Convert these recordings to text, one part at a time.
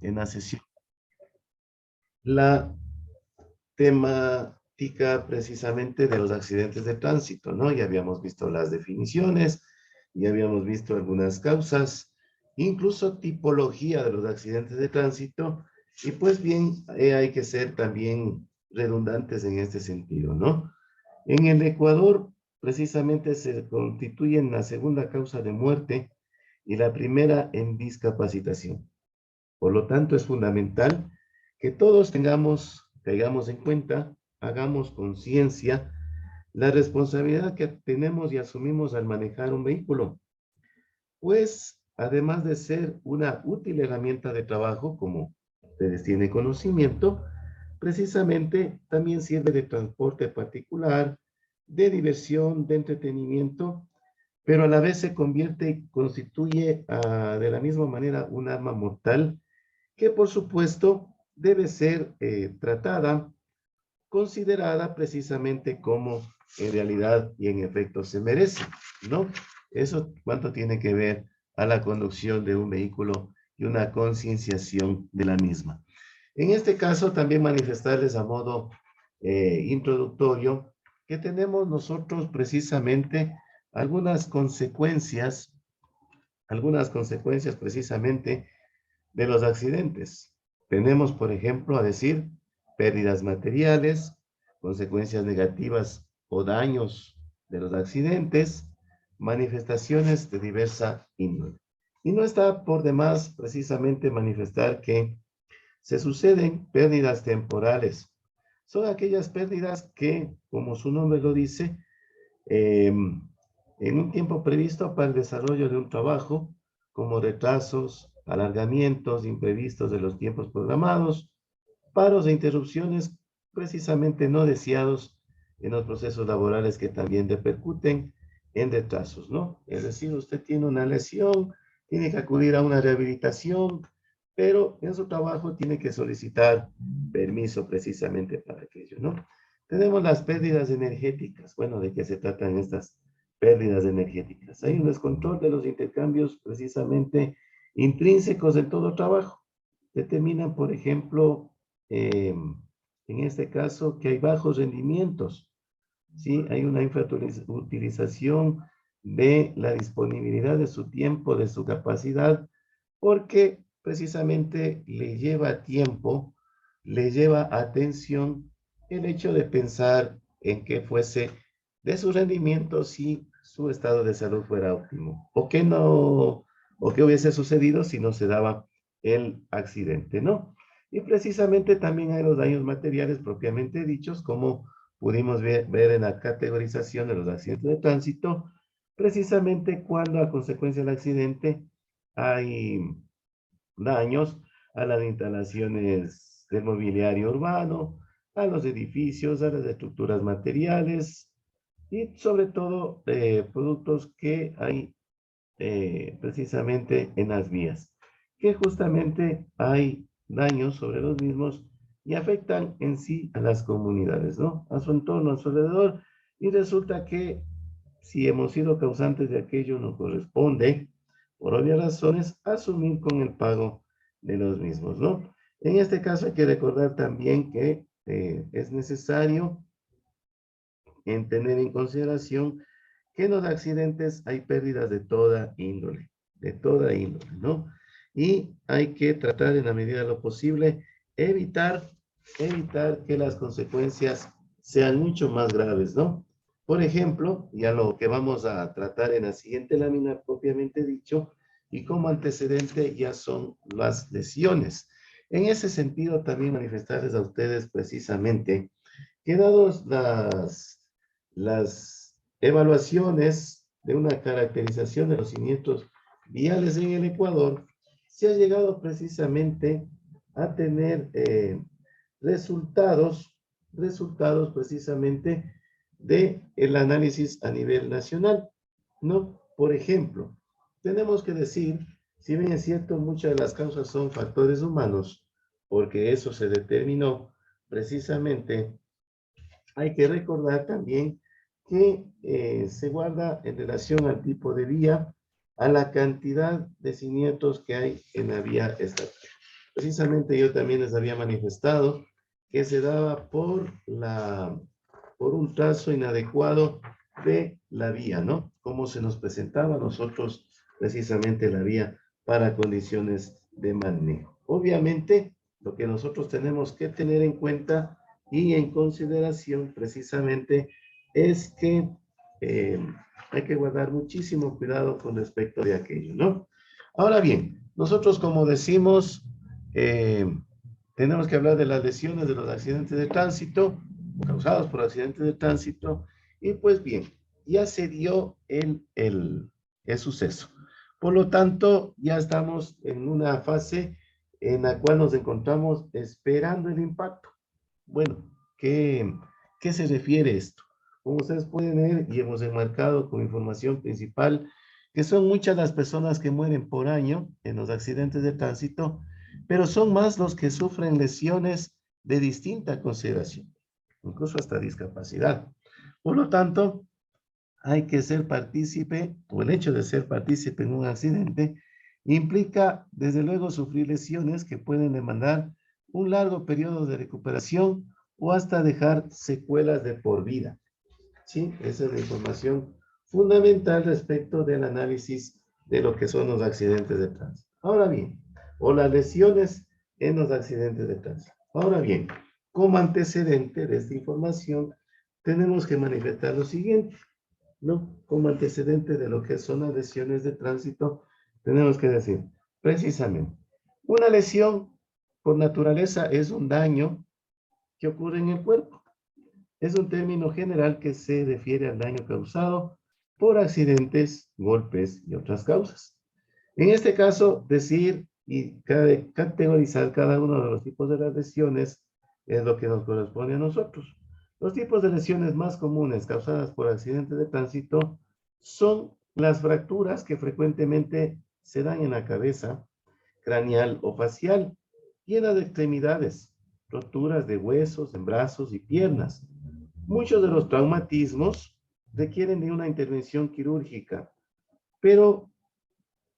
en la sesión la temática precisamente de los accidentes de tránsito, ¿no? Ya habíamos visto las definiciones, ya habíamos visto algunas causas, incluso tipología de los accidentes de tránsito, y pues bien, hay que ser también redundantes en este sentido, ¿no? En el Ecuador, precisamente se constituyen la segunda causa de muerte y la primera en discapacitación. Por lo tanto, es fundamental que todos caigamos en cuenta, hagamos conciencia la responsabilidad que tenemos y asumimos al manejar un vehículo. Pues, además de ser una útil herramienta de trabajo, como ustedes tienen conocimiento, precisamente también sirve de transporte particular, de diversión, de entretenimiento, pero a la vez se convierte y constituye de la misma manera un arma mortal que por supuesto debe ser tratada, considerada precisamente como en realidad y en efecto se merece, ¿no? Eso cuánto tiene que ver a la conducción de un vehículo y una concienciación de la misma. En este caso, también manifestarles a modo introductorio que tenemos nosotros precisamente algunas consecuencias precisamente de los accidentes. Tenemos, por ejemplo, a decir pérdidas materiales, consecuencias negativas o daños de los accidentes, manifestaciones de diversa índole. Y no está por demás precisamente manifestar que se suceden pérdidas temporales. Son aquellas pérdidas que, como su nombre lo dice, en un tiempo previsto para el desarrollo de un trabajo, como retrasos, alargamientos imprevistos de los tiempos programados, paros e interrupciones precisamente no deseados en los procesos laborales que también repercuten en retrasos, ¿no? Es decir, usted tiene una lesión, tiene que acudir a una rehabilitación, pero en su trabajo tiene que solicitar permiso precisamente para aquello, ¿no? Tenemos las pérdidas energéticas. Bueno, ¿de qué se tratan estas pérdidas energéticas? Hay un descontrol de los intercambios precisamente intrínsecos de todo trabajo. Determinan, por ejemplo, en este caso, que hay bajos rendimientos, ¿sí? Hay una infrautilización de la disponibilidad de su tiempo, de su capacidad, porque precisamente le lleva tiempo, le lleva atención el hecho de pensar en que fuese de su rendimiento si su estado de salud fuera óptimo, o que no, o que hubiese sucedido si no se daba el accidente, ¿no? Y precisamente también hay los daños materiales propiamente dichos, como pudimos ver en la categorización de los accidentes de tránsito, precisamente cuando a consecuencia del accidente hay daños a las instalaciones del mobiliario urbano, a los edificios, a las estructuras materiales y sobre todo productos que hay precisamente en las vías, que justamente hay daños sobre los mismos y afectan en sí a las comunidades, ¿no? A su entorno, a su alrededor, y resulta que si hemos sido causantes de aquello, nos corresponde, por obvias razones, asumir con el pago de los mismos, ¿no? En este caso hay que recordar también que es necesario en tener en consideración que en los accidentes hay pérdidas de toda índole, ¿no? Y hay que tratar en la medida de lo posible evitar, evitar que las consecuencias sean mucho más graves, ¿no? Por ejemplo, ya lo que vamos a tratar en la siguiente lámina propiamente dicho, y como antecedente ya son las lesiones. En ese sentido, también manifestarles a ustedes precisamente que dados las evaluaciones de una caracterización de los siniestros viales en el Ecuador, se ha llegado precisamente a tener resultados precisamente de el análisis a nivel nacional, ¿no? Por ejemplo, tenemos que decir, si bien es cierto, muchas de las causas son factores humanos, porque eso se determinó precisamente, hay que recordar también que se guarda en relación al tipo de vía, a la cantidad de siniestros que hay en la vía estatal. precisamente yo también les había manifestado que se daba por un trazo inadecuado de la vía, ¿no? Cómo se nos presentaba a nosotros precisamente la vía para condiciones de manejo. Obviamente, lo que nosotros tenemos que tener en cuenta y en consideración precisamente es que hay que guardar muchísimo cuidado con respecto de aquello, ¿no? Ahora bien, nosotros como decimos, eh, tenemos que hablar de las lesiones de los accidentes de tránsito causados por accidentes de tránsito y pues bien, ya se dio el suceso. Por lo tanto, ya estamos en una fase en la cual nos encontramos esperando el impacto. Bueno, ¿qué se refiere esto? Como ustedes pueden ver, y hemos enmarcado como información principal, que son muchas las personas que mueren por año en los accidentes de tránsito, pero son más los que sufren lesiones de distinta consideración, incluso hasta discapacidad. Por lo tanto, hay que ser partícipe, o el hecho de ser partícipe en un accidente, implica, desde luego, sufrir lesiones que pueden demandar un largo periodo de recuperación o hasta dejar secuelas de por vida. ¿Sí? Esa es la información fundamental respecto del análisis de lo que son los accidentes de tránsito. Ahora bien, o las lesiones en los accidentes de tránsito. Ahora bien, como antecedente de esta información, tenemos que manifestar lo siguiente, ¿no? Como antecedente de lo que son las lesiones de tránsito, tenemos que decir, precisamente, una lesión por naturaleza es un daño que ocurre en el cuerpo. Es un término general que se refiere al daño causado por accidentes, golpes y otras causas. En este caso, decir y categorizar cada uno de los tipos de las lesiones es lo que nos corresponde a nosotros. Los tipos de lesiones más comunes causadas por accidentes de tránsito son las fracturas que frecuentemente se dan en la cabeza, craneal o facial, y en las extremidades, roturas de huesos en brazos y piernas. Muchos de los traumatismos requieren de una intervención quirúrgica, pero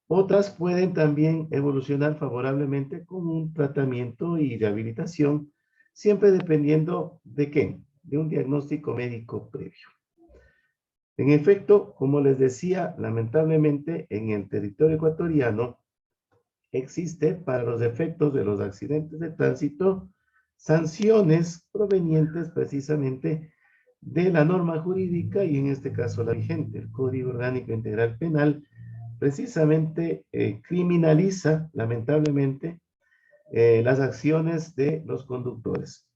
otras pueden también evolucionar favorablemente con un tratamiento y rehabilitación, siempre dependiendo de qué, de un diagnóstico médico previo. En efecto, como les decía, lamentablemente en el territorio ecuatoriano existe para los efectos de los accidentes de tránsito sanciones provenientes precisamente de la norma jurídica y en este caso la vigente, el Código Orgánico Integral Penal, precisamente criminaliza lamentablemente las acciones de los conductores.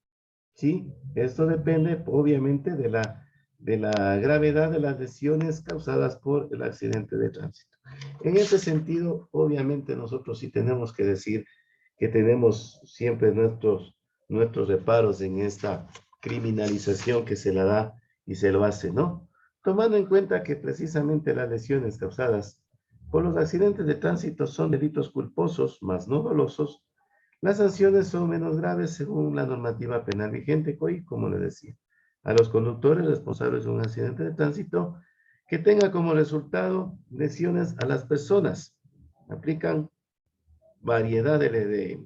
¿Sí? Esto depende obviamente de la gravedad de las lesiones causadas por el accidente de tránsito. En ese sentido, obviamente nosotros sí tenemos que decir que tenemos siempre nuestros reparos en esta criminalización que se la da y se lo hace, ¿no? Tomando en cuenta que precisamente las lesiones causadas por los accidentes de tránsito son delitos culposos, más no dolosos, las sanciones son menos graves según la normativa penal vigente, hoy, como le decía, a los conductores responsables de un accidente de tránsito que tenga como resultado lesiones a las personas. Aplican variedad de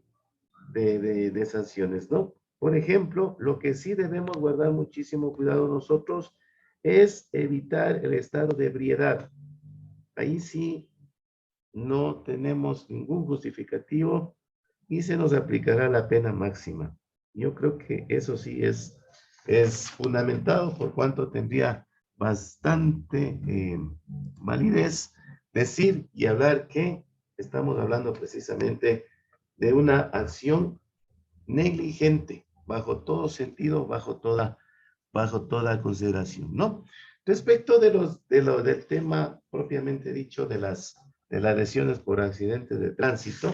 sanciones, ¿no? Por ejemplo, lo que sí debemos guardar muchísimo cuidado nosotros es evitar el estado de ebriedad. Ahí sí no tenemos ningún justificativo y se nos aplicará la pena máxima. Yo creo que eso sí es fundamentado por cuanto tendría bastante validez decir y hablar que estamos hablando precisamente de una acción negligente bajo todo sentido, bajo toda consideración, ¿no? Respecto del tema propiamente dicho de las lesiones por accidentes de tránsito,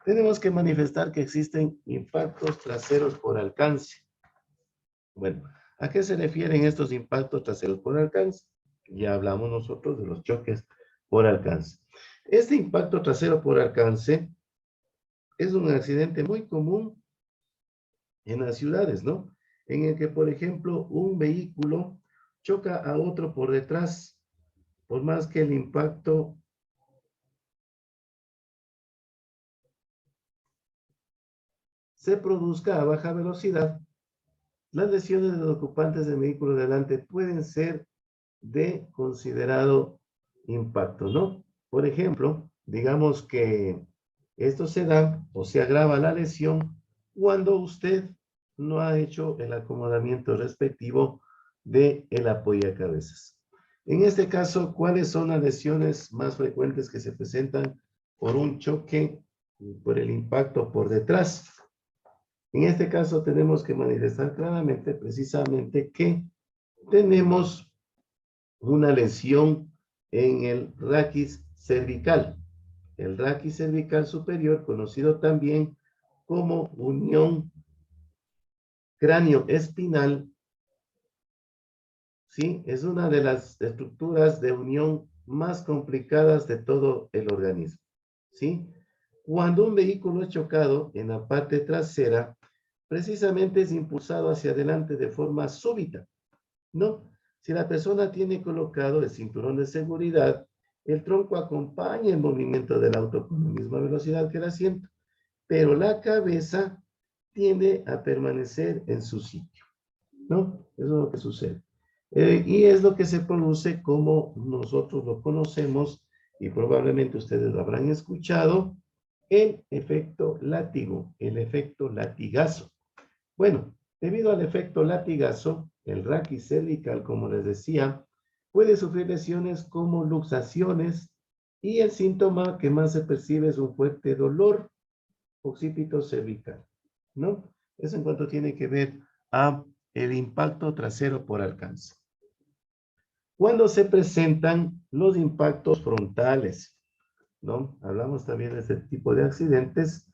tenemos que manifestar que existen impactos traseros por alcance. Bueno, ¿a qué se refieren estos impactos traseros por alcance? Ya hablamos nosotros de los choques por alcance. Este impacto trasero por alcance es un accidente muy común en las ciudades, ¿no? En el que, por ejemplo, un vehículo choca a otro por detrás, por más que el impacto se produzca a baja velocidad, las lesiones de los ocupantes del vehículo de delante pueden ser de considerado impacto, ¿no? Por ejemplo, digamos que esto se da o se agrava la lesión cuando usted no ha hecho el acomodamiento respectivo del apoyacabezas. En este caso, ¿cuáles son las lesiones más frecuentes que se presentan por un choque, por el impacto por detrás? En este caso tenemos que manifestar claramente precisamente que tenemos una lesión en el raquis cervical. El raquis cervical superior, conocido también como unión cráneo-espinal, ¿sí? Es una de las estructuras de unión más complicadas de todo el organismo, ¿sí? Cuando un vehículo es chocado en la parte trasera, precisamente es impulsado hacia adelante de forma súbita, ¿no? Si la persona tiene colocado el cinturón de seguridad, el tronco acompaña el movimiento del auto con la misma velocidad que el asiento, pero la cabeza tiende a permanecer en su sitio, ¿no? Eso es lo que sucede. Y es lo que se produce como nosotros lo conocemos y probablemente ustedes lo habrán escuchado, el efecto látigo, el efecto latigazo. Bueno, debido al efecto latigazo, el raquis cervical, como les decía, puede sufrir lesiones como luxaciones y el síntoma que más se percibe es un fuerte dolor occipito cervical, ¿no? Eso en cuanto tiene que ver a el impacto trasero por alcance. Cuando se presentan los impactos frontales, ¿no? Hablamos también de este tipo de accidentes,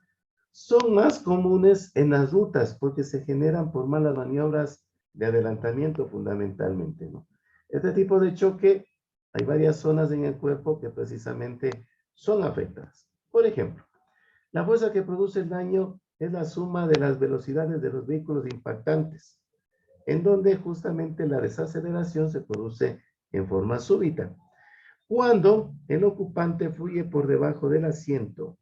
son más comunes en las rutas porque se generan por malas maniobras de adelantamiento fundamentalmente, ¿no? Este tipo de choque, hay varias zonas en el cuerpo que precisamente son afectadas. Por ejemplo, la fuerza que produce el daño es la suma de las velocidades de los vehículos impactantes, en donde justamente la desaceleración se produce en forma súbita. Cuando el ocupante fluye por debajo del asiento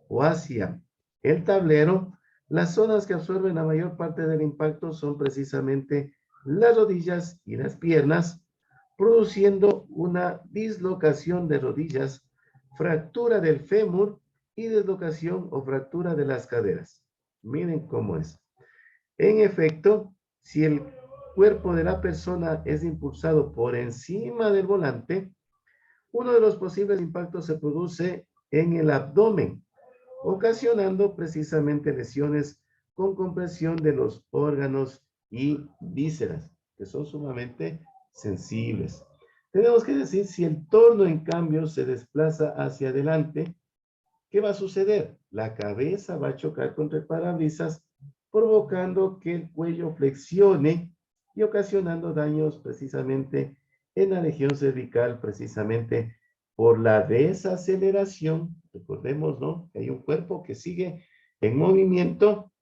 o hacia el tablero, las zonas que absorben la mayor parte del impacto son precisamente las rodillas y las piernas, produciendo una dislocación de rodillas, fractura del fémur y dislocación o fractura de las caderas. Miren cómo es. En efecto, si el cuerpo de la persona es impulsado por encima del volante, uno de los posibles impactos se produce en el abdomen, ocasionando precisamente lesiones con compresión de los órganos y vísceras, que son sumamente sensibles. Tenemos que decir, si el torno en cambio se desplaza hacia adelante, ¿qué va a suceder? La cabeza va a chocar contra el parabrisas, provocando que el cuello flexione y ocasionando daños precisamente en la región cervical, precisamente por la desaceleración. Recordemos, ¿no? Que hay un cuerpo que sigue en movimiento,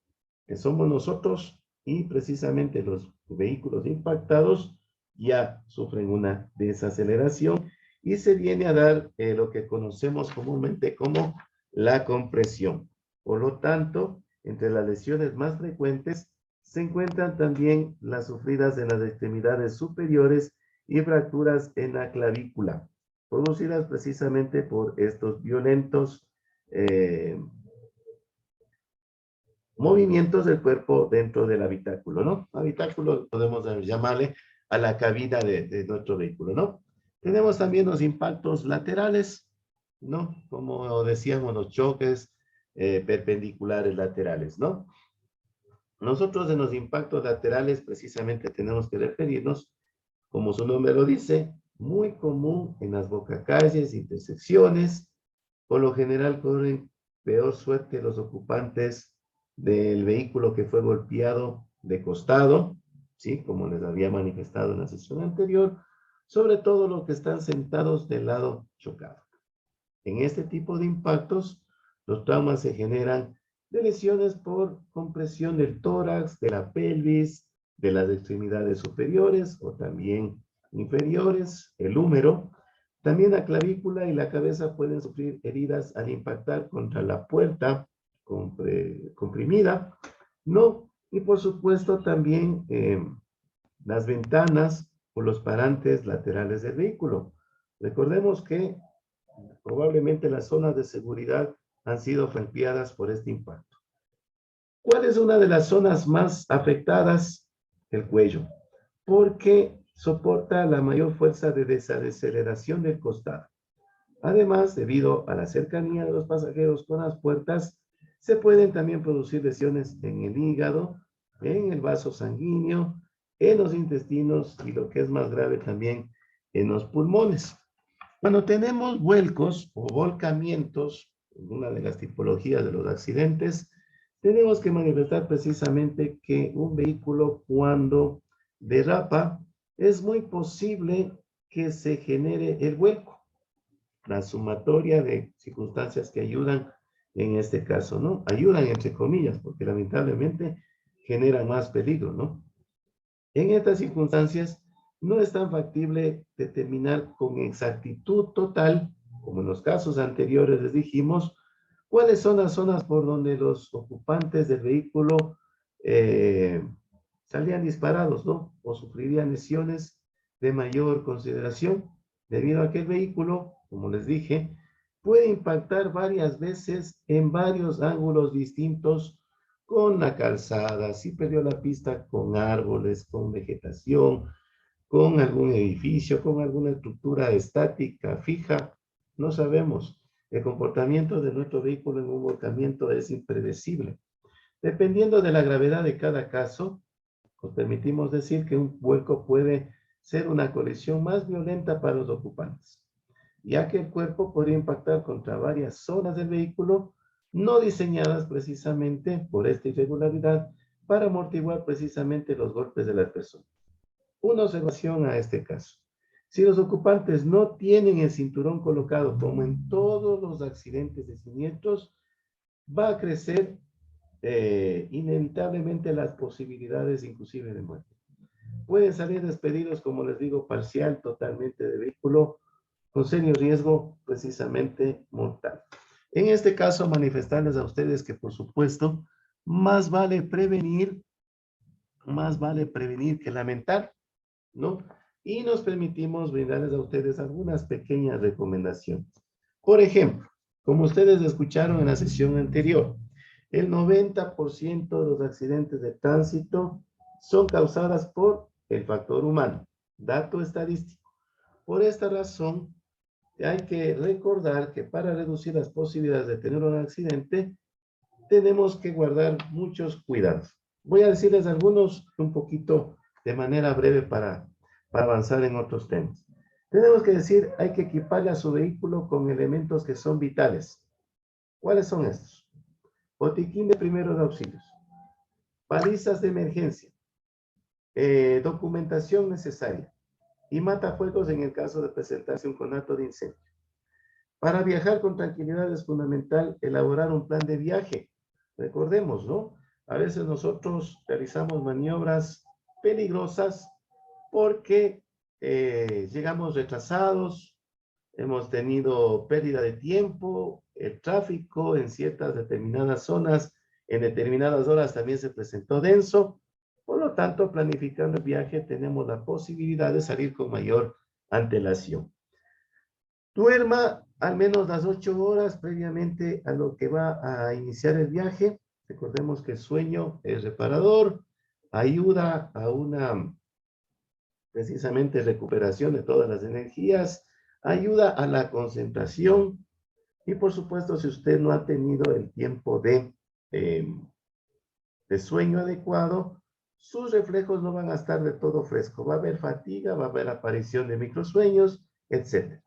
que somos nosotros, y precisamente los vehículos impactados ya sufren una desaceleración y se viene a dar lo que conocemos comúnmente como la compresión. Por lo tanto, entre las lesiones más frecuentes se encuentran también las sufridas en las extremidades superiores y fracturas en la clavícula, producidas precisamente por estos violentos movimientos del cuerpo dentro del habitáculo, ¿no? Habitáculo podemos llamarle a la cabina de nuestro vehículo, ¿no? Tenemos también los impactos laterales, ¿no? Como decíamos, los choques perpendiculares laterales, ¿no? Nosotros en los impactos laterales precisamente tenemos que referirnos, como su nombre lo dice, muy común en las bocacalles, intersecciones. Por lo general corren peor suerte los ocupantes del vehículo que fue golpeado de costado, ¿sí? Como les había manifestado en la sesión anterior, sobre todo los que están sentados del lado chocado. En este tipo de impactos, los traumas se generan de lesiones por compresión del tórax, de la pelvis, de las extremidades superiores o también inferiores, el húmero. También la clavícula y la cabeza pueden sufrir heridas al impactar contra la puerta comprimida No, y por supuesto también las ventanas o los parantes laterales del vehículo. Recordemos que probablemente las zonas de seguridad han sido golpeadas por este impacto. ¿Cuál es una de las zonas más afectadas? El cuello, porque soporta la mayor fuerza de desaceleración del costado. Además, debido a la cercanía de los pasajeros con las puertas, se pueden también producir lesiones en el hígado, en el vaso sanguíneo, en los intestinos y lo que es más grave también en los pulmones. Cuando tenemos vuelcos o volcamientos, en una de las tipologías de los accidentes, tenemos que manifestar precisamente que un vehículo cuando derrapa, es muy posible que se genere el vuelco, la sumatoria de circunstancias que ayudan en este caso, ¿no? Ayudan entre comillas, porque lamentablemente generan más peligro, ¿no? En estas circunstancias, no es tan factible determinar con exactitud total, como en los casos anteriores les dijimos, cuáles son las zonas por donde los ocupantes del vehículo salían disparados, ¿no? O sufrirían lesiones de mayor consideración, debido a que el vehículo, como les dije, puede impactar varias veces en varios ángulos distintos con la calzada, si perdió la pista con árboles, con vegetación, con algún edificio, con alguna estructura estática, fija, no sabemos. El comportamiento de nuestro vehículo en un volcamiento es impredecible. Dependiendo de la gravedad de cada caso, nos permitimos decir que un vuelco puede ser una colisión más violenta para los ocupantes, ya que el cuerpo podría impactar contra varias zonas del vehículo no diseñadas precisamente por esta irregularidad para amortiguar precisamente los golpes de las personas. Una observación a este caso. Si los ocupantes no tienen el cinturón colocado, como en todos los accidentes de siniestros, va a crecer inevitablemente las posibilidades inclusive de muerte. Pueden salir despedidos, como les digo, parcial, totalmente de vehículo, con serio riesgo precisamente mortal. En este caso, manifestarles a ustedes que, por supuesto, más vale prevenir que lamentar, ¿no? Y nos permitimos brindarles a ustedes algunas pequeñas recomendaciones. Por ejemplo, como ustedes escucharon en la sesión anterior, el 90% de los accidentes de tránsito son causadas por el factor humano, dato estadístico. Por esta razón, hay que recordar que para reducir las posibilidades de tener un accidente, tenemos que guardar muchos cuidados. Voy a decirles algunos un poquito de manera breve para avanzar en otros temas. Tenemos que decir, hay que equiparle a su vehículo con elementos que son vitales. ¿Cuáles son estos? Botiquín de primeros auxilios, balizas de emergencia, documentación necesaria y matafuegos en el caso de presentarse un conato de incendio. Para viajar con tranquilidad es fundamental elaborar un plan de viaje. Recordemos, ¿no? A veces nosotros realizamos maniobras peligrosas porque llegamos retrasados, hemos tenido pérdida de tiempo, el tráfico en ciertas determinadas zonas, en determinadas horas también se presentó denso. Por lo tanto, planificando el viaje tenemos la posibilidad de salir con mayor antelación. Duerma al menos las 8 horas previamente a lo que va a iniciar el viaje. Recordemos que el sueño es reparador, ayuda a una precisamente recuperación de todas las energías, ayuda a la concentración y por supuesto si usted no ha tenido el tiempo de sueño adecuado, sus reflejos no van a estar de todo fresco. Va a haber fatiga, va a haber aparición de microsueños, etc.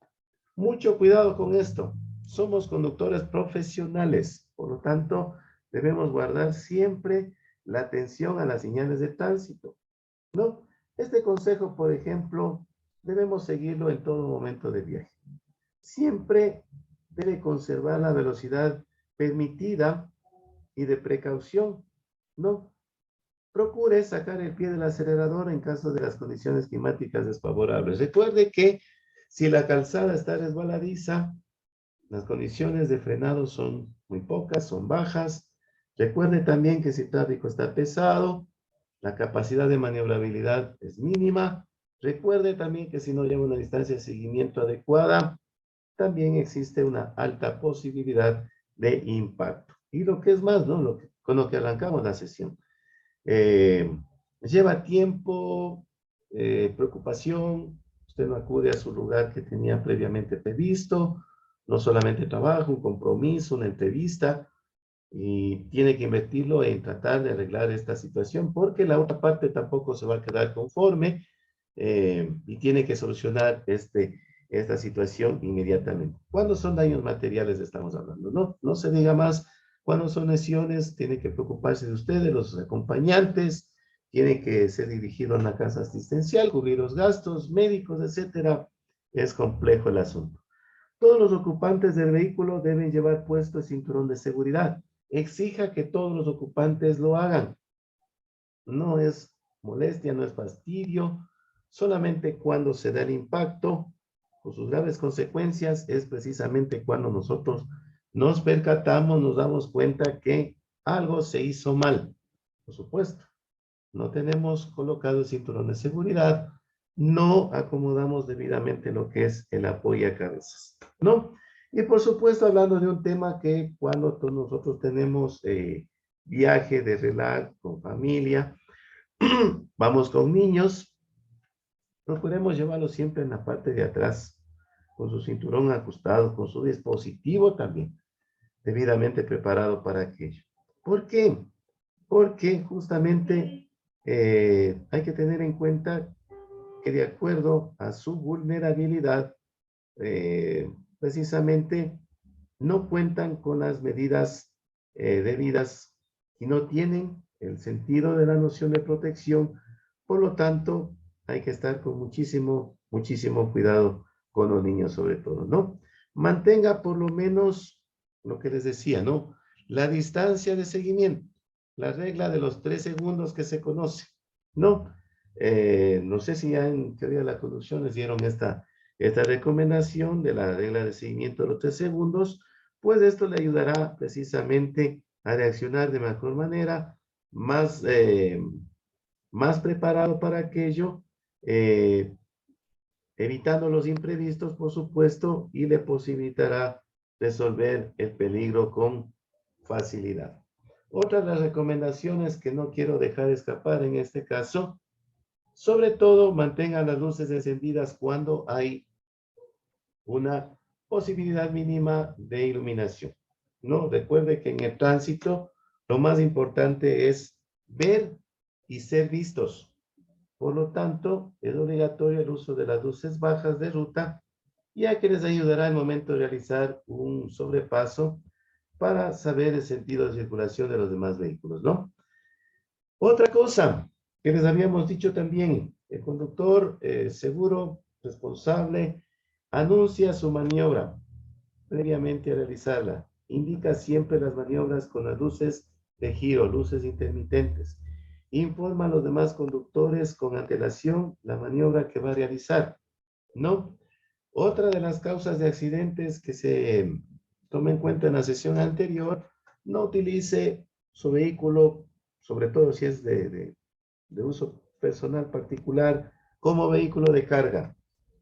Mucho cuidado con esto. Somos conductores profesionales, por lo tanto, debemos guardar siempre la atención a las señales de tránsito, ¿no? Este consejo, por ejemplo, debemos seguirlo en todo momento de viaje. Siempre debe conservar la velocidad permitida y de precaución, ¿no? Procure sacar el pie del acelerador en caso de las condiciones climáticas desfavorables. Recuerde que si la calzada está resbaladiza, las condiciones de frenado son muy pocas, son bajas. Recuerde también que si el tráfico está pesado, la capacidad de maniobrabilidad es mínima. Recuerde también que si no lleva una distancia de seguimiento adecuada, también existe una alta posibilidad de impacto. Y lo que es más, ¿no? Con lo que arrancamos la sesión. Eh, Lleva tiempo, preocupación, usted no acude a su lugar que tenía previamente previsto, no solamente trabajo, un compromiso, una entrevista, y tiene que invertirlo en tratar de arreglar esta situación, porque la otra parte tampoco se va a quedar conforme y tiene que solucionar esta situación inmediatamente. ¿Cuándo son daños materiales estamos hablando? No, no se diga más. Cuando son lesiones, tiene que preocuparse de usted, de los acompañantes, tiene que ser dirigido a una casa asistencial, cubrir los gastos médicos, etcétera. Es complejo el asunto. Todos los ocupantes del vehículo deben llevar puesto el cinturón de seguridad. Exija que todos los ocupantes lo hagan. No es molestia, no es fastidio. Solamente cuando se da el impacto, con sus graves consecuencias, es precisamente cuando nosotros nos percatamos, nos damos cuenta que algo se hizo mal. Por supuesto, no tenemos colocado el cinturón de seguridad, no acomodamos debidamente lo que es el apoyo a cabezas, ¿no? Y por supuesto, hablando de un tema que cuando nosotros tenemos viaje de relax con familia, vamos con niños, procuremos llevarlos siempre en la parte de atrás, con su cinturón ajustado, con su dispositivo también, debidamente preparado para aquello. ¿Por qué? Porque justamente hay que tener en cuenta que de acuerdo a su vulnerabilidad, precisamente no cuentan con las medidas debidas y no tienen el sentido de la noción de protección. Por lo tanto, hay que estar con muchísimo, muchísimo cuidado con los niños sobre todo, ¿no? Mantenga por lo menos lo que les decía, ¿no? La distancia de seguimiento, la regla de los 3 segundos que se conoce, ¿no? No sé si ya en teoría de la conducción les dieron esta recomendación de la regla de seguimiento de los 3 segundos, pues esto le ayudará precisamente a reaccionar de mejor manera, más, más preparado para aquello, eh, evitando los imprevistos, por supuesto, y le posibilitará resolver el peligro con facilidad. Otra de las recomendaciones que no quiero dejar escapar en este caso, sobre todo mantenga las luces encendidas cuando hay una posibilidad mínima de iluminación. No, recuerde que en el tránsito lo más importante es ver y ser vistos. Por lo tanto, es obligatorio el uso de las luces bajas de ruta, ya que les ayudará al momento de realizar un sobrepaso para saber el sentido de circulación de los demás vehículos, ¿no? Otra cosa que les habíamos dicho también, el conductor seguro, responsable, anuncia su maniobra previamente a realizarla. Indica siempre las maniobras con las luces de giro, luces intermitentes. Informa a los demás conductores con antelación la maniobra que va a realizar. ¿No? Otra de las causas de accidentes que se toma en cuenta en la sesión anterior, no utilice su vehículo, sobre todo si es de uso personal particular, como vehículo de carga.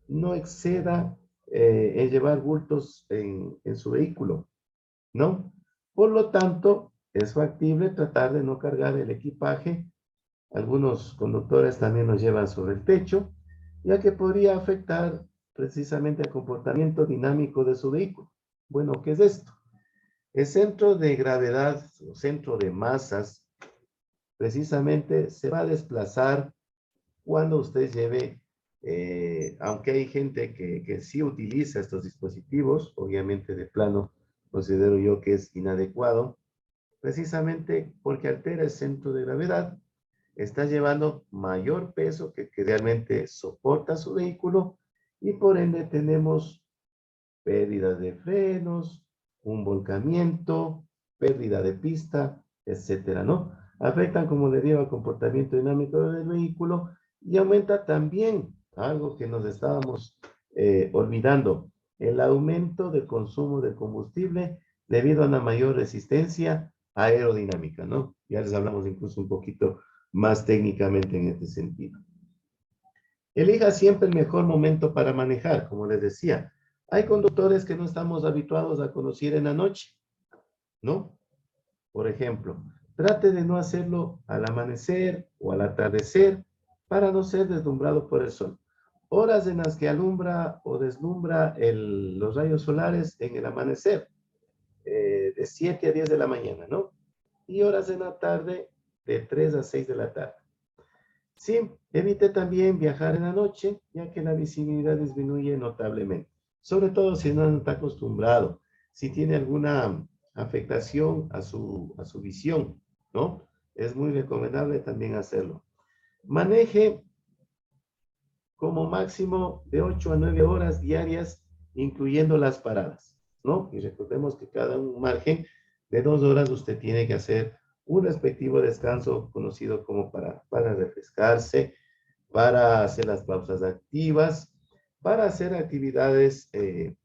No exceda en llevar bultos en su vehículo, ¿no? Por lo tanto, es factible tratar de no cargar el equipaje. Algunos conductores también lo llevan sobre el techo, ya que podría afectar precisamente el comportamiento dinámico de su vehículo. Bueno, ¿qué es esto? El centro de gravedad o centro de masas precisamente se va a desplazar cuando usted lleve, aunque hay gente que sí utiliza estos dispositivos, obviamente de plano considero yo que es inadecuado, precisamente porque altera el centro de gravedad, está llevando mayor peso que realmente soporta su vehículo y por ende tenemos pérdidas de frenos, un volcamiento, pérdida de pista, etcétera, ¿no? Afectan, como le digo, al comportamiento dinámico del vehículo y aumenta también algo que nos estábamos olvidando, el aumento del consumo de combustible debido a una mayor resistencia aerodinámica, ¿no? Ya les hablamos incluso un poquito más técnicamente en este sentido. Elija siempre el mejor momento para manejar, como les decía. Hay conductores que no estamos habituados a conducir en la noche, ¿no? Por ejemplo, trate de no hacerlo al amanecer o al atardecer para no ser deslumbrado por el sol. Horas en las que alumbra o deslumbra los rayos solares en el amanecer, de 7 a 10 de la mañana, ¿no? Y horas en la tarde, de 3 a 6 de la tarde. Sí, evite también viajar en la noche, ya que la visibilidad disminuye notablemente, sobre todo si no está acostumbrado, si tiene alguna afectación a su visión, ¿no? Es muy recomendable también hacerlo. Maneje como máximo de 8 a 9 horas diarias, incluyendo las paradas, ¿no? Y recordemos que cada un margen de 2 horas usted tiene que hacer un respectivo descanso conocido como para refrescarse, para hacer las pausas activas, para hacer actividades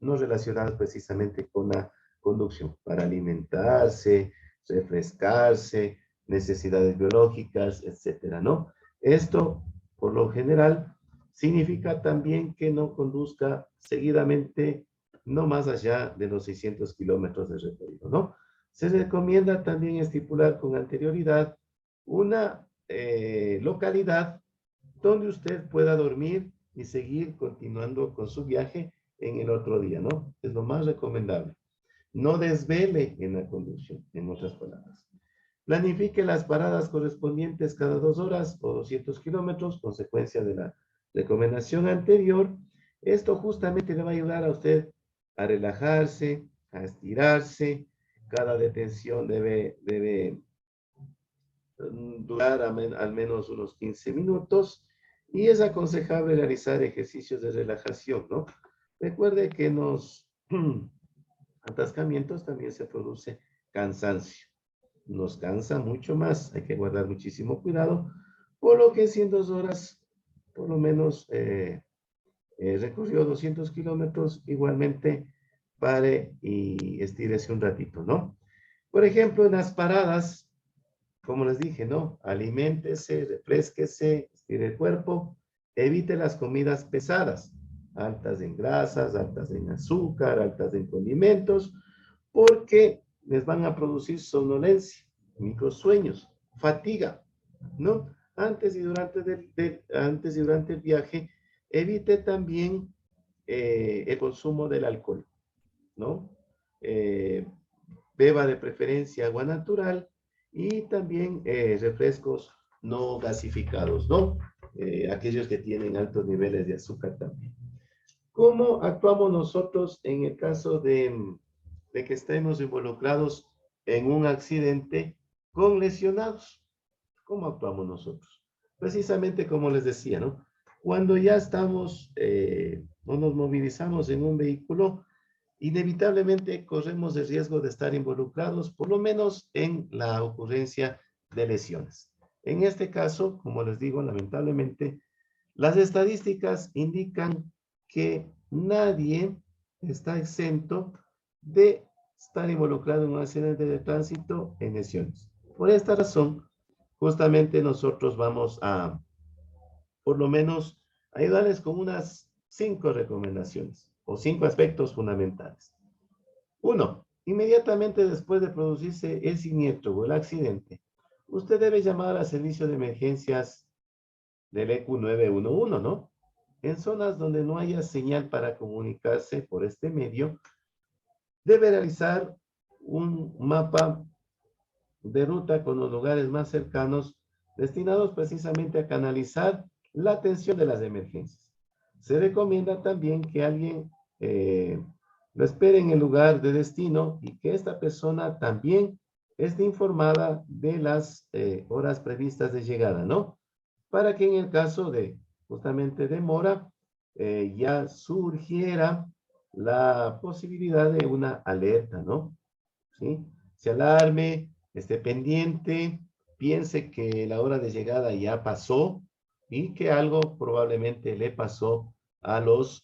no relacionadas precisamente con la conducción, para alimentarse, refrescarse, necesidades biológicas, etcétera, ¿no? Esto, por lo general, significa también que no conduzca seguidamente, no más allá de los 600 kilómetros de recorrido, ¿no? Se recomienda también estipular con anterioridad una localidad donde usted pueda dormir y seguir continuando con su viaje en el otro día, ¿no? Es lo más recomendable. No desvele en la conducción, en otras palabras. Planifique las paradas correspondientes cada 2 horas o 200 kilómetros, consecuencia de la recomendación anterior. Esto justamente le va a ayudar a usted a relajarse, a estirarse. Cada detención debe durar al menos unos 15 minutos y es aconsejable realizar ejercicios de relajación, ¿no? Recuerde que en los atascamientos también se produce cansancio. Nos cansa mucho más, hay que guardar muchísimo cuidado, por lo que si en 2 horas por lo menos recorrió 200 kilómetros, igualmente pare y estírese un ratito, ¿no? Por ejemplo, en las paradas, como les dije, ¿no? Aliméntese, refrésquese, estire el cuerpo, evite las comidas pesadas, altas en grasas, altas en azúcar, altas en condimentos, porque les van a producir somnolencia, microsueños, fatiga, ¿no? Antes y durante el viaje, evite también el consumo del alcohol, ¿no? Eh, Beba de preferencia agua natural y también refrescos no gasificados, ¿no? Aquellos que tienen altos niveles de azúcar también. ¿Cómo actuamos nosotros en el caso de que estemos involucrados en un accidente con lesionados? ¿Cómo actuamos nosotros? Precisamente como les decía, ¿no? Cuando ya estamos o nos movilizamos en un vehículo, inevitablemente corremos el riesgo de estar involucrados, por lo menos en la ocurrencia de lesiones. En este caso, como les digo, lamentablemente, las estadísticas indican que nadie está exento de estar involucrado en un accidente de tránsito en lesiones. Por esta razón, justamente nosotros vamos a, por lo menos, ayudarles con unas 5 recomendaciones o 5 aspectos fundamentales. Uno, inmediatamente después de producirse el siniestro o el accidente, usted debe llamar al servicio de emergencias del EQ 911, ¿no? En zonas donde no haya señal para comunicarse por este medio, debe realizar un mapa de ruta con los lugares más cercanos destinados precisamente a canalizar la atención de las emergencias. Se recomienda también que alguien lo espere en el lugar de destino y que esta persona también esté informada de las horas previstas de llegada, ¿no? Para que en el caso de justamente demora, ya surgiera la posibilidad de una alerta, ¿no? ¿Sí? Se alarme, esté pendiente, piense que la hora de llegada ya pasó y que algo probablemente le pasó a los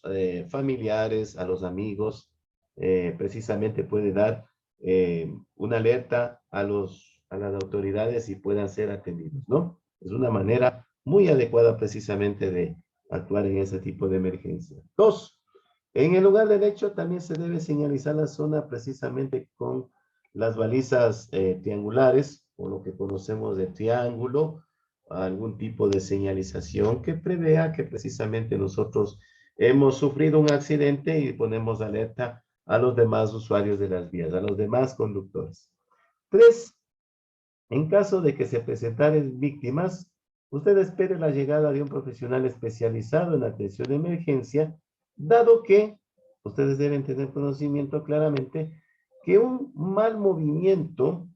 familiares, a los amigos, precisamente puede dar una alerta a las autoridades y puedan ser atendidos, ¿no? Es una manera muy adecuada precisamente de actuar en ese tipo de emergencia. Dos, en el lugar del hecho también se debe señalizar la zona precisamente con las balizas triangulares, o lo que conocemos de triángulo, algún tipo de señalización que prevea que precisamente nosotros hemos sufrido un accidente y ponemos alerta a los demás usuarios de las vías, a los demás conductores. Tres, en caso de que se presentaren víctimas, usted espere la llegada de un profesional especializado en atención de emergencia, dado que ustedes deben tener conocimiento claramente que un mal movimiento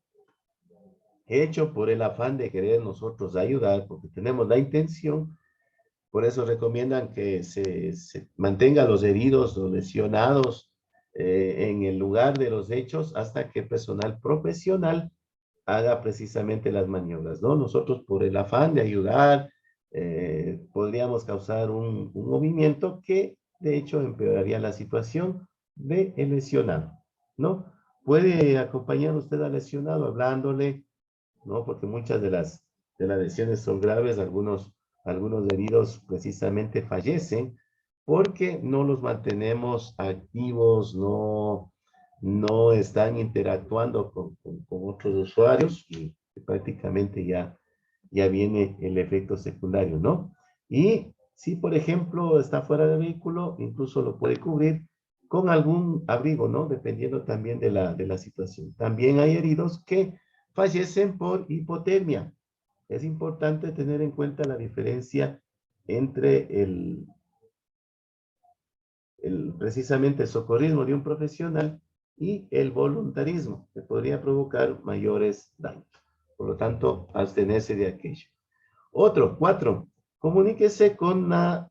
hecho por el afán de querer nosotros ayudar, porque tenemos la intención, por eso recomiendan que se mantenga los heridos o lesionados en el lugar de los hechos hasta que personal profesional haga precisamente las maniobras, ¿no? Nosotros por el afán de ayudar, podríamos causar un movimiento que de hecho empeoraría la situación del lesionado, ¿no? Puede acompañar usted al lesionado hablándole, ¿no? Porque muchas de las lesiones son graves, algunos heridos precisamente fallecen porque no los mantenemos activos, no están interactuando con otros usuarios y prácticamente ya viene el efecto secundario, ¿no? Y si, por ejemplo, está fuera del vehículo, incluso lo puede cubrir con algún abrigo, ¿no? Dependiendo también de la situación. También hay heridos que fallecen por hipotermia. Es importante tener en cuenta la diferencia entre precisamente el socorrismo de un profesional y el voluntarismo, que podría provocar mayores daños. Por lo tanto, abstenerse de aquello. Otro, cuatro, comuníquese con la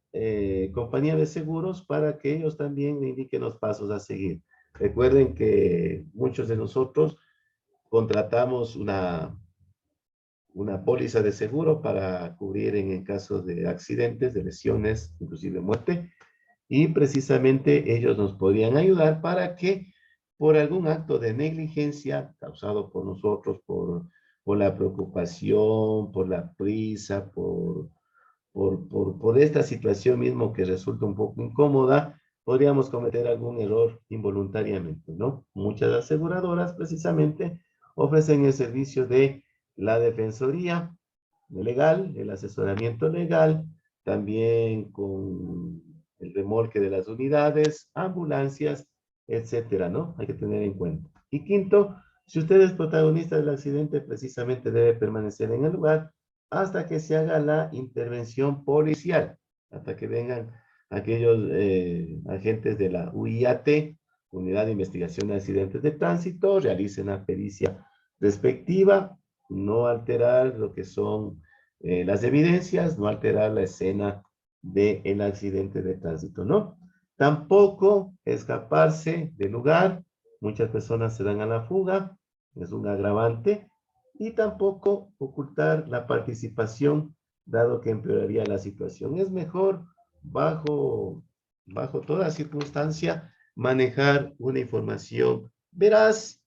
compañía de seguros para que ellos también le indiquen los pasos a seguir. Recuerden que muchos de nosotros contratamos una póliza de seguro para cubrir en el caso de accidentes, de lesiones, inclusive muerte, y precisamente ellos nos podrían ayudar para que por algún acto de negligencia causado por nosotros, por la preocupación, por la prisa, por esta situación mismo que resulta un poco incómoda, podríamos cometer algún error involuntariamente, ¿no? Muchas aseguradoras precisamente ofrecen el servicio de la defensoría legal, el asesoramiento legal, también con el remolque de las unidades, ambulancias, etcétera, ¿no? Hay que tener en cuenta. Y quinto, si usted es protagonista del accidente, precisamente debe permanecer en el lugar hasta que se haga la intervención policial, hasta que vengan aquellos agentes de la UIAT, Unidad de Investigación de Accidentes de Tránsito, realicen la pericia respectiva, no alterar lo que son las evidencias, no alterar la escena del accidente de tránsito, ¿no? Tampoco escaparse del lugar, muchas personas se dan a la fuga, es un agravante, y tampoco ocultar la participación, dado que empeoraría la situación. Es mejor, bajo toda circunstancia, manejar una información veraz,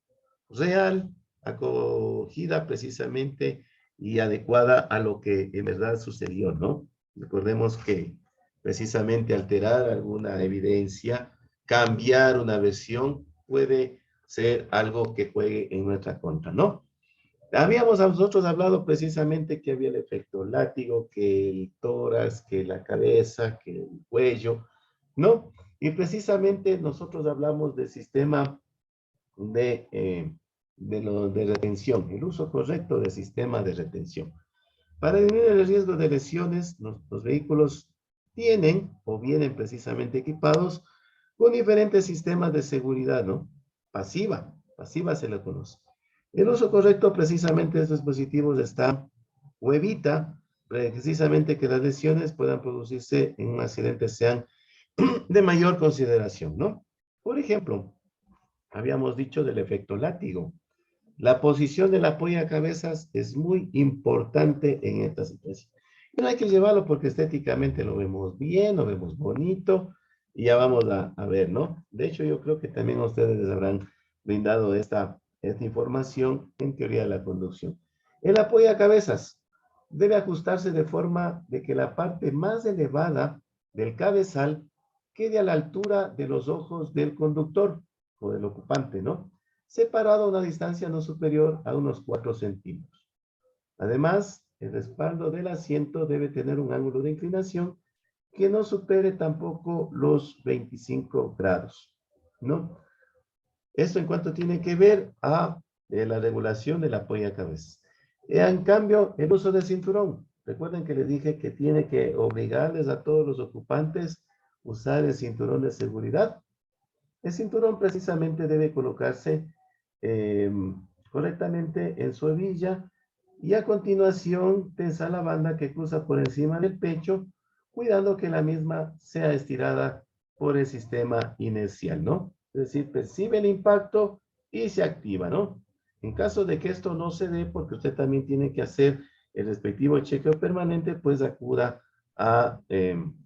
real, acogida precisamente y adecuada a lo que en verdad sucedió, ¿no? Recordemos que precisamente alterar alguna evidencia, cambiar una versión, puede ser algo que juegue en nuestra contra, ¿no? Habíamos a nosotros hablado precisamente que había el efecto látigo, que el tórax, que la cabeza, que el cuello, ¿no? Y precisamente nosotros hablamos del sistema de retención, el uso correcto del sistema de retención. Para disminuir el riesgo de lesiones, los vehículos tienen o vienen precisamente equipados con diferentes sistemas de seguridad, ¿no? Pasiva se le conoce. El uso correcto precisamente de estos dispositivos está o evita precisamente que las lesiones puedan producirse en un accidente sean de mayor consideración, ¿no? Por ejemplo, habíamos dicho del efecto látigo. La posición del apoyo a cabezas es muy importante en esta situación. Y no hay que llevarlo porque estéticamente lo vemos bien, lo vemos bonito, y ya vamos a ver, ¿no? De hecho, yo creo que también ustedes les habrán brindado esta esta información en teoría de la conducción. El apoyo a cabezas debe ajustarse de forma de que la parte más elevada del cabezal quede a la altura de los ojos del conductor o del ocupante, ¿no? Separado a una distancia no superior a unos 4 centímetros. Además, el respaldo del asiento debe tener un ángulo de inclinación que no supere tampoco los 25 grados, ¿no? Esto en cuanto tiene que ver a la regulación del apoyo a cabeza. En cambio, el uso del cinturón. Recuerden que les dije que tiene que obligarles a todos los ocupantes a usar el cinturón de seguridad. El cinturón precisamente debe colocarse correctamente en su hebilla y a continuación tensa la banda que cruza por encima del pecho, cuidando que la misma sea estirada por el sistema inercial, ¿no? Es decir, percibe el impacto y se activa, ¿no? En caso de que esto no se dé, porque usted también tiene que hacer el respectivo chequeo permanente, pues acuda a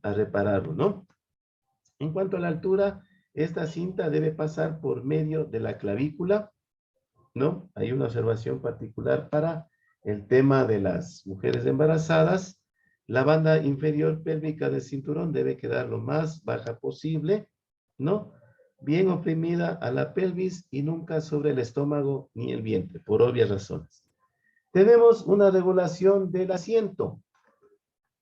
repararlo, ¿no? En cuanto a la altura, esta cinta debe pasar por medio de la clavícula, ¿no? Hay una observación particular para el tema de las mujeres embarazadas. La banda inferior pélvica del cinturón debe quedar lo más baja posible, ¿no? Bien oprimida a la pelvis y nunca sobre el estómago ni el vientre, por obvias razones. Tenemos una regulación del asiento.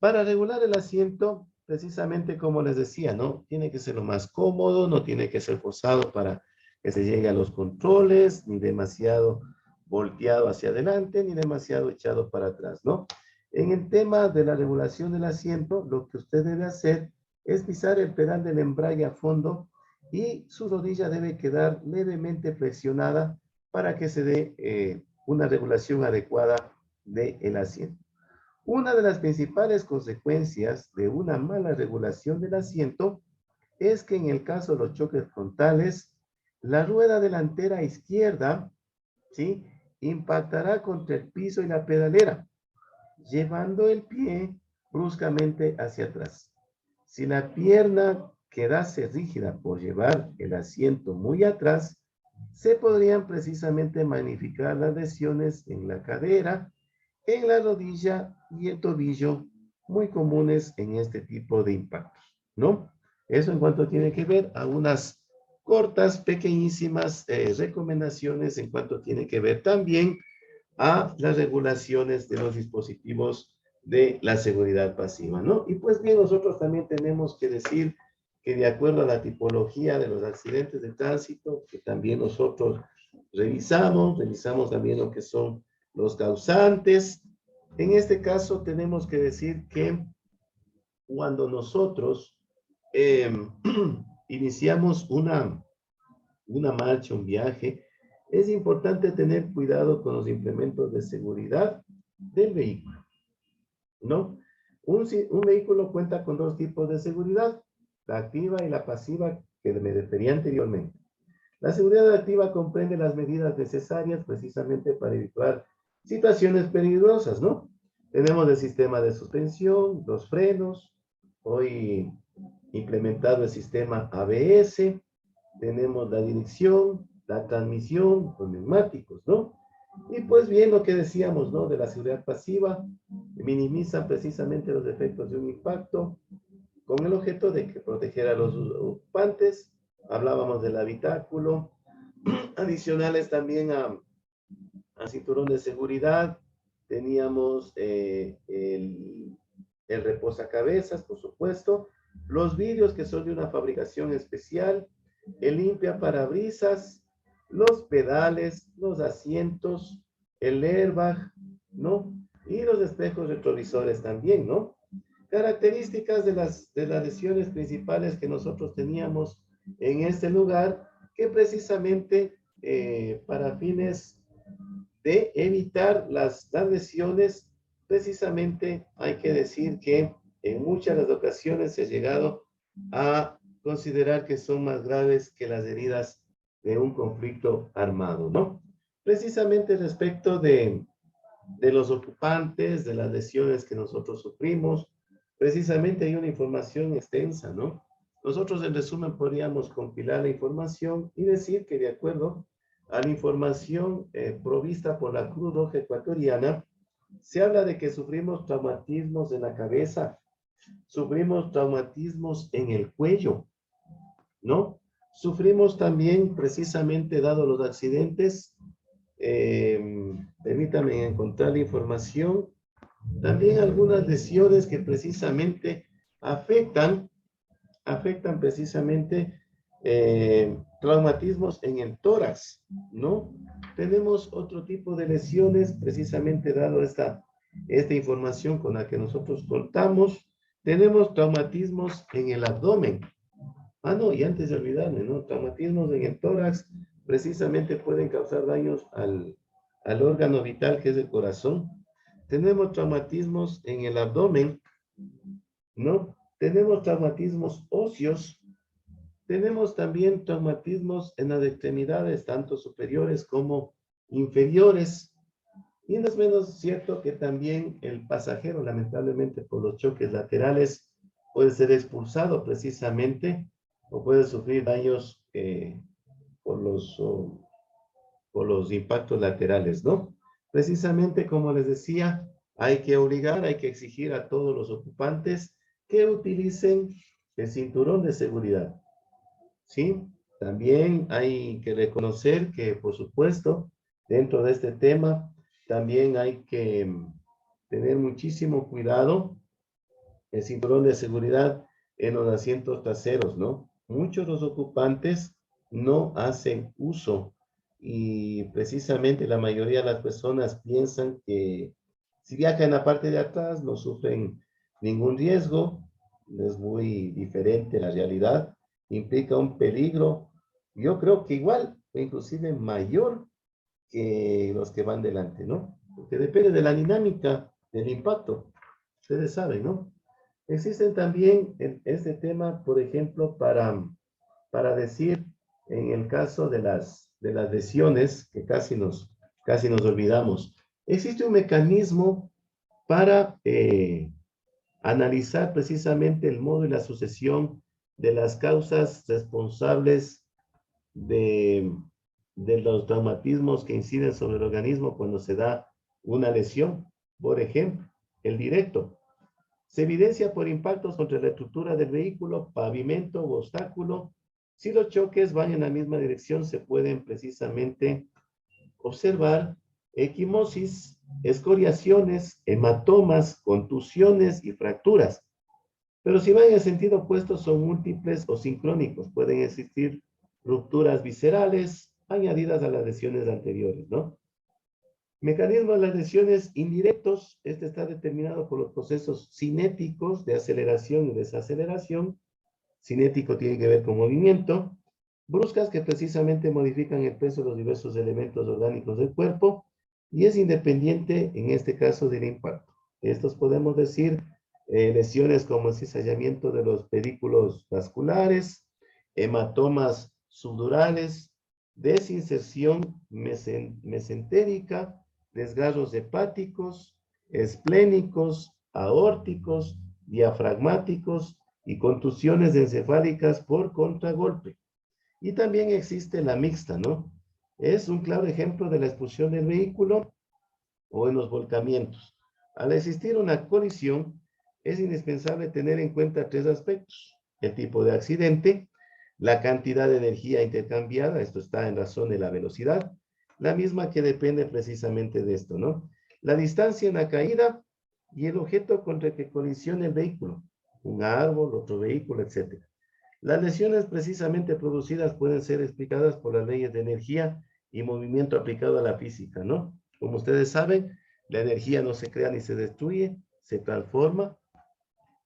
Para regular el asiento, precisamente como les decía, ¿no? Tiene que ser lo más cómodo, no tiene que ser forzado para que se llegue a los controles, ni demasiado volteado hacia adelante, ni demasiado echado para atrás, ¿no? En el tema de la regulación del asiento, lo que usted debe hacer es pisar el pedal del embrague a fondo y su rodilla debe quedar levemente flexionada para que se dé una regulación adecuada del asiento. Una de las principales consecuencias de una mala regulación del asiento es que en el caso de los choques frontales, la rueda delantera izquierda, ¿sí?, impactará contra el piso y la pedalera, llevando el pie bruscamente hacia atrás. Si la pierna quedase rígida por llevar el asiento muy atrás, se podrían precisamente magnificar las lesiones en la cadera, en la rodilla y el tobillo, muy comunes en este tipo de impactos, ¿no? Eso en cuanto tiene que ver a unas cortas, pequeñísimas recomendaciones en cuanto tiene que ver también a las regulaciones de los dispositivos de la seguridad pasiva, ¿no? Y pues bien, nosotros también tenemos que decir que de acuerdo a la tipología de los accidentes de tránsito, que también nosotros revisamos también lo que son los causantes. En este caso tenemos que decir que cuando nosotros iniciamos una marcha, un viaje, es importante tener cuidado con los implementos de seguridad del vehículo, ¿no? Un vehículo cuenta con dos tipos de seguridad, la activa y la pasiva, que me refería anteriormente. La seguridad activa comprende las medidas necesarias precisamente para evitar situaciones peligrosas, ¿no? Tenemos el sistema de suspensión, los frenos, hoy implementado el sistema ABS, tenemos la dirección, la transmisión, los neumáticos, ¿no? Y pues bien, lo que decíamos, ¿no? De la seguridad pasiva, minimiza precisamente los efectos de un impacto con el objeto de que proteger a los ocupantes. Hablábamos del habitáculo, adicionales también a cinturón de seguridad, teníamos el reposacabezas, por supuesto, los vidrios que son de una fabricación especial, el limpia parabrisas, los pedales, los asientos, el airbag, ¿no? Y los espejos retrovisores también, ¿no? Características de las lesiones principales que nosotros teníamos en este lugar, que precisamente para fines de evitar las lesiones, precisamente hay que decir que en muchas de las ocasiones se ha llegado a considerar que son más graves que las heridas de un conflicto armado, ¿no? Precisamente respecto de los ocupantes, de las lesiones que nosotros sufrimos, precisamente hay una información extensa, ¿no? Nosotros en resumen podríamos compilar la información y decir que de acuerdo a la información provista por la Cruz Roja Ecuatoriana, se habla de que sufrimos traumatismos en la cabeza, sufrimos traumatismos en el cuello, ¿no? Sufrimos también, precisamente dado los accidentes, permítame encontrar la información, también algunas lesiones que precisamente afectan precisamente traumatismos en el tórax, ¿no? Tenemos otro tipo de lesiones, precisamente dado esta información con la que nosotros contamos. Tenemos traumatismos en el abdomen. Ah, no, y antes de olvidarme, ¿no? Traumatismos en el tórax precisamente pueden causar daños al órgano vital que es el corazón. Tenemos traumatismos en el abdomen, ¿no? Tenemos traumatismos óseos, tenemos también traumatismos en las extremidades, tanto superiores como inferiores. Y no es menos cierto que también el pasajero, lamentablemente por los choques laterales, puede ser expulsado precisamente o puede sufrir daños por por los impactos laterales, ¿no? Precisamente como les decía, hay que obligar, hay que exigir a todos los ocupantes que utilicen el cinturón de seguridad, ¿sí? También hay que reconocer que, por supuesto, dentro de este tema, también hay que tener muchísimo cuidado el cinturón de seguridad en los asientos traseros, ¿no? Muchos de los ocupantes no hacen uso y precisamente la mayoría de las personas piensan que si viajan en la parte de atrás no sufren ningún riesgo, es muy diferente la realidad, implica un peligro, yo creo que igual, inclusive mayor que los que van delante, ¿no? Porque depende de la dinámica del impacto, ustedes saben, ¿no? Existen también en este tema, por ejemplo, para decir, en el caso de de las lesiones, que casi nos olvidamos, existe un mecanismo para analizar precisamente el modo y la sucesión de las causas responsables de, de los traumatismos que inciden sobre el organismo cuando se da una lesión. Por ejemplo, el directo. Se evidencia por impactos contra la estructura del vehículo, pavimento u obstáculo. Si los choques van en la misma dirección, se pueden precisamente observar equimosis, escoriaciones, hematomas, contusiones y fracturas. Pero si van en el sentido opuesto, son múltiples o sincrónicos. Pueden existir rupturas viscerales añadidas a las lesiones anteriores, ¿no? Mecanismo de las lesiones indirectos, este está determinado por los procesos cinéticos de aceleración y desaceleración. Cinético tiene que ver con movimiento. Bruscas que precisamente modifican el peso de los diversos elementos orgánicos del cuerpo y es independiente en este caso del impacto. Estos podemos decir lesiones como el cizallamiento de los pedículos vasculares, hematomas subdurales, desinserción mesentérica, desgarros hepáticos, esplénicos, aórticos, diafragmáticos y contusiones encefálicas por contragolpe. Y también existe la mixta, ¿no? Es un claro ejemplo de la expulsión del vehículo o en los volcamientos. Al existir una colisión, es indispensable tener en cuenta tres aspectos: el tipo de accidente, la cantidad de energía intercambiada, esto está en razón de la velocidad, la misma que depende precisamente de esto, ¿no? La distancia en la caída y el objeto contra el que colisiona el vehículo, un árbol, otro vehículo, etc. Las lesiones precisamente producidas pueden ser explicadas por las leyes de energía y movimiento aplicado a la física, ¿no? Como ustedes saben, la energía no se crea ni se destruye, se transforma.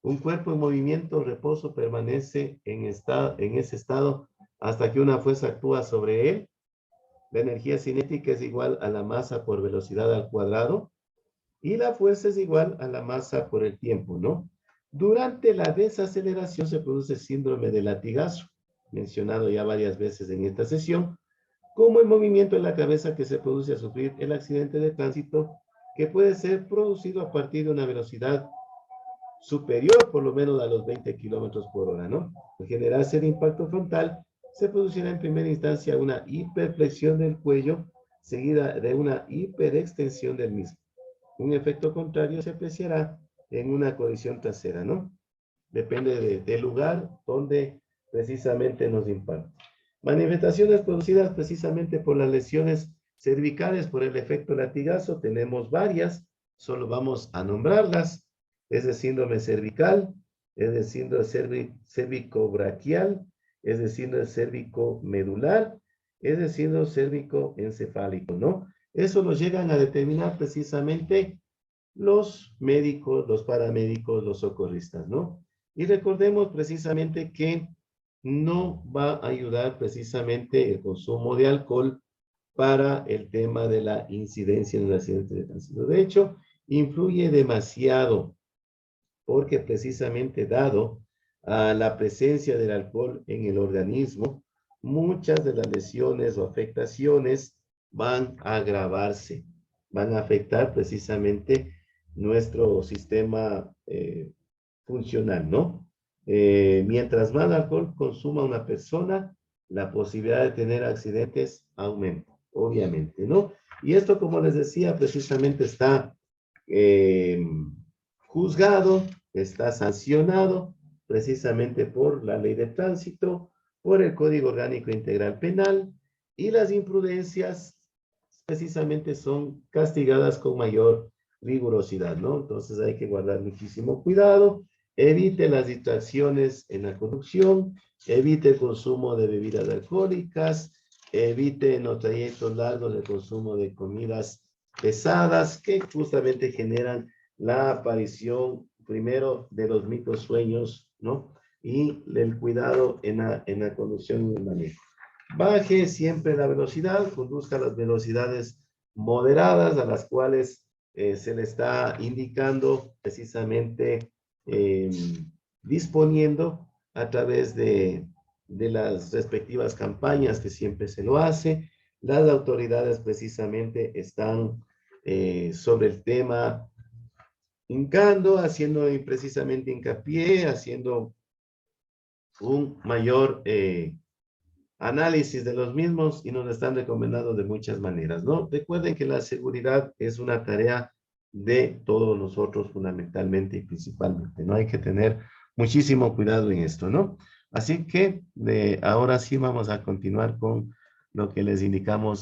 Un cuerpo en movimiento, reposo, permanece en ese estado hasta que una fuerza actúa sobre él. La energía cinética es igual a la masa por velocidad al cuadrado y la fuerza es igual a la masa por el tiempo, ¿no? Durante la desaceleración se produce síndrome de latigazo, mencionado ya varias veces en esta sesión, como el movimiento de la cabeza que se produce al sufrir el accidente de tránsito, que puede ser producido a partir de una velocidad superior por lo menos a los 20 kilómetros por hora, ¿no? Al generarse el impacto frontal, se producirá en primera instancia una hiperflexión del cuello seguida de una hiperextensión del mismo. Un efecto contrario se apreciará en una colisión trasera, ¿no? Depende del lugar donde precisamente nos impacta. Manifestaciones producidas precisamente por las lesiones cervicales por el efecto latigazo, tenemos varias, solo vamos a nombrarlas. Es el síndrome cervical, es el síndrome cérvico-braquial, es el síndrome cérvico-medular, es el síndrome cérvico-encefálico, ¿no? Eso lo llegan a determinar precisamente los médicos, los paramédicos, los socorristas, ¿no? Y recordemos precisamente que no va a ayudar precisamente el consumo de alcohol para el tema de la incidencia en el accidente de tránsito. De hecho, influye demasiado porque precisamente dado a la presencia del alcohol en el organismo, muchas de las lesiones o afectaciones van a agravarse, van a afectar precisamente nuestro sistema funcional, ¿no? Mientras más alcohol consuma una persona, la posibilidad de tener accidentes aumenta, obviamente, ¿no? Y esto, como les decía, precisamente está eh, juzgado, está sancionado precisamente por la ley de tránsito, por el Código Orgánico Integral Penal, y las imprudencias precisamente son castigadas con mayor rigurosidad, ¿no? Entonces hay que guardar muchísimo cuidado, evite las distracciones en la conducción, evite el consumo de bebidas alcohólicas, evite en los trayectos largos el consumo de comidas pesadas que justamente generan la aparición primero de los microsueños, ¿no? Y el cuidado en la conducción y el manejo. Baje siempre la velocidad, conduzca a las velocidades moderadas a las cuales se le está indicando precisamente eh, disponiendo a través de las respectivas campañas que siempre se lo hace. Las autoridades precisamente están sobre el tema hincando, haciendo precisamente hincapié, haciendo un mayor análisis de los mismos y nos están recomendando de muchas maneras, ¿no? Recuerden que la seguridad es una tarea de todos nosotros fundamentalmente y principalmente, ¿no? Hay que tener muchísimo cuidado en esto, ¿no? Así que ahora sí vamos a continuar con lo que les indicamos